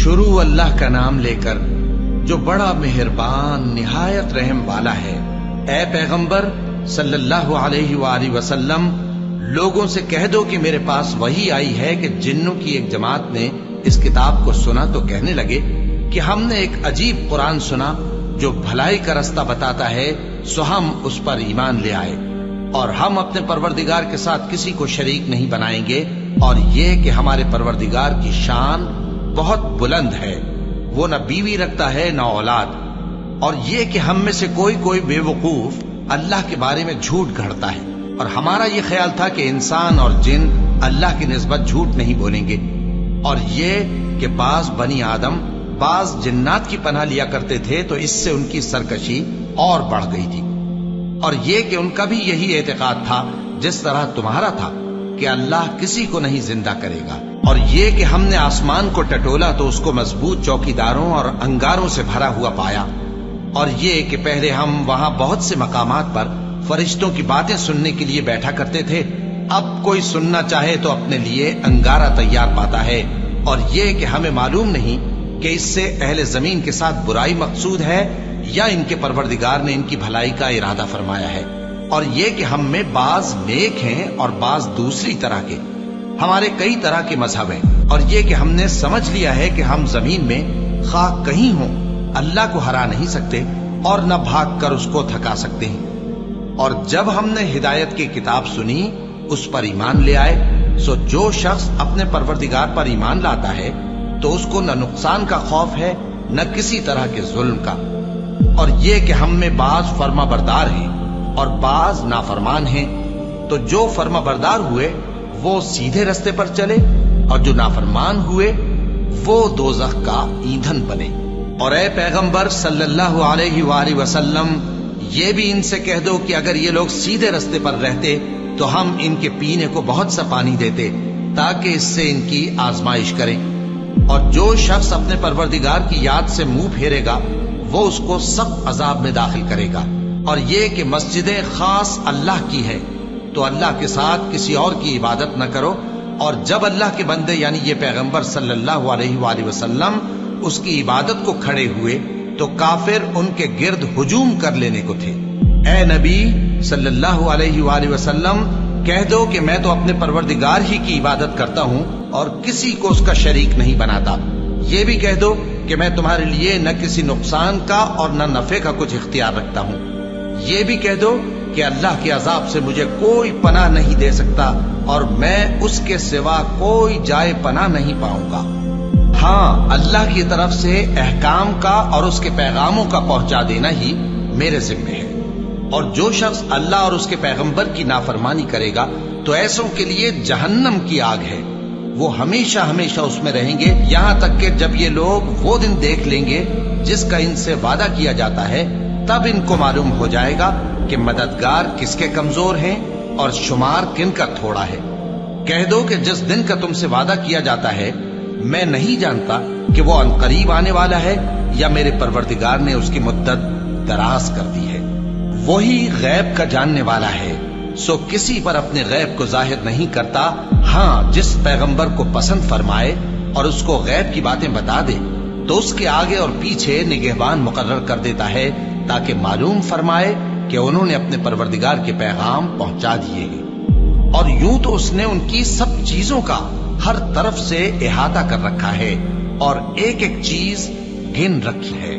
شروع اللہ کا نام لے کر جو بڑا مہربان نہایت رحم والا ہے۔ اے پیغمبر صلی اللہ علیہ وآلہ وسلم، لوگوں سے کہہ دو کہ میرے پاس وحی آئی ہے کہ جنوں کی ایک جماعت نے اس کتاب کو سنا تو کہنے لگے کہ ہم نے ایک عجیب قرآن سنا جو بھلائی کا رستہ بتاتا ہے، سو ہم اس پر ایمان لے آئے، اور ہم اپنے پروردگار کے ساتھ کسی کو شریک نہیں بنائیں گے، اور یہ کہ ہمارے پروردگار کی شان بہت بلند ہے، وہ نہ بیوی رکھتا ہے نہ اولاد، اور یہ کہ ہم میں سے کوئی بے وقوف اللہ کے بارے میں جھوٹ گھڑتا ہے، اور ہمارا یہ خیال تھا کہ انسان اور جن اللہ کی نسبت جھوٹ نہیں بولیں گے، اور یہ کہ بعض بنی آدم بعض جنات کی پناہ لیا کرتے تھے تو اس سے ان کی سرکشی اور بڑھ گئی تھی، اور یہ کہ ان کا بھی یہی اعتقاد تھا جس طرح تمہارا تھا کہ اللہ کسی کو نہیں زندہ کرے گا، اور یہ کہ ہم نے آسمان کو ٹٹولا تو اس کو مضبوط چوکیداروں اور انگاروں سے بھرا ہوا پایا، اور یہ کہ پہلے ہم وہاں بہت سے مقامات پر فرشتوں کی باتیں سننے کے لیے بیٹھا کرتے تھے، اب کوئی سننا چاہے تو اپنے لیے انگارہ تیار پاتا ہے، اور یہ کہ ہمیں معلوم نہیں کہ اس سے اہل زمین کے ساتھ برائی مقصود ہے یا ان کے پروردگار نے ان کی بھلائی کا ارادہ فرمایا ہے، اور یہ کہ ہم میں بعض نیک ہیں اور بعض دوسری طرح کے، ہمارے کئی طرح کے مذہب ہیں، اور یہ کہ ہم نے سمجھ لیا ہے کہ ہم زمین میں خواہ کہیں ہوں اللہ کو ہرا نہیں سکتے اور نہ بھاگ کر اس کو تھکا سکتے ہیں، اور جب ہم نے ہدایت کی کتاب سنی اس پر ایمان لے آئے، سو جو شخص اپنے پروردگار پر ایمان لاتا ہے تو اس کو نہ نقصان کا خوف ہے نہ کسی طرح کے ظلم کا، اور یہ کہ ہم میں بعض فرما بردار ہیں اور بعض نافرمان ہیں، تو جو فرما بردار ہوئے وہ سیدھے رستے پر چلے، اور جو نافرمان ہوئے وہ دوزخ کا ایندھن بنے۔ اور اے پیغمبر صلی اللہ علیہ وآلہ وسلم، یہ بھی ان سے کہہ دو کہ اگر یہ لوگ سیدھے رستے پر رہتے تو ہم ان کے پینے کو بہت سا پانی دیتے تاکہ اس سے ان کی آزمائش کریں، اور جو شخص اپنے پروردگار کی یاد سے منہ پھیرے گا وہ اس کو سخت عذاب میں داخل کرے گا، اور یہ کہ مسجدیں خاص اللہ کی ہے تو اللہ کے ساتھ کسی اور کی عبادت نہ کرو، اور جب اللہ کے بندے یعنی یہ پیغمبر صلی اللہ علیہ وآلہ وسلم اس کی عبادت کو کھڑے ہوئے تو کافر ان کے گرد ہجوم کر لینے کو تھے۔ اے نبی صلی اللہ علیہ وآلہ وسلم، کہہ دو کہ میں تو اپنے پروردگار ہی کی عبادت کرتا ہوں اور کسی کو اس کا شریک نہیں بناتا، یہ بھی کہہ دو کہ میں تمہارے لیے نہ کسی نقصان کا اور نہ نفع کا کچھ اختیار رکھتا ہوں، یہ بھی کہہ دو کہ اللہ کے عذاب سے مجھے کوئی پناہ نہیں دے سکتا اور میں اس کے سوا کوئی جائے پناہ نہیں پاؤں گا، ہاں اللہ کی طرف سے احکام کا اور اس کے پیغاموں کا پہنچا دینا ہی میرے ذمہ ہے، اور جو شخص اللہ اور اس کے پیغمبر کی نافرمانی کرے گا تو ایسوں کے لیے جہنم کی آگ ہے، وہ ہمیشہ ہمیشہ اس میں رہیں گے، یہاں تک کہ جب یہ لوگ وہ دن دیکھ لیں گے جس کا ان سے وعدہ کیا جاتا ہے، تب ان کو معلوم ہو جائے گا کہ مددگار کس کے کمزور ہیں اور شمار کن کا تھوڑا ہے۔ کہہ دو کہ جس دن کا تم سے وعدہ کیا جاتا ہے میں نہیں جانتا کہ وہ عنقریب آنے والا ہے یا میرے پروردگار نے اس کی مدت دراز کر دی ہے، وہی غیب کا جاننے والا ہے، سو کسی پر اپنے غیب کو ظاہر نہیں کرتا، ہاں جس پیغمبر کو پسند فرمائے اور اس کو غیب کی باتیں بتا دے تو اس کے آگے اور پیچھے نگہبان مقرر کر دیتا ہے تاکہ معلوم فرمائے کہ انہوں نے اپنے پروردگار کے پیغام پہنچا دیے ہیں، اور یوں تو اس نے ان کی سب چیزوں کا ہر طرف سے احاطہ کر رکھا ہے اور ایک ایک چیز گن رکھی ہے۔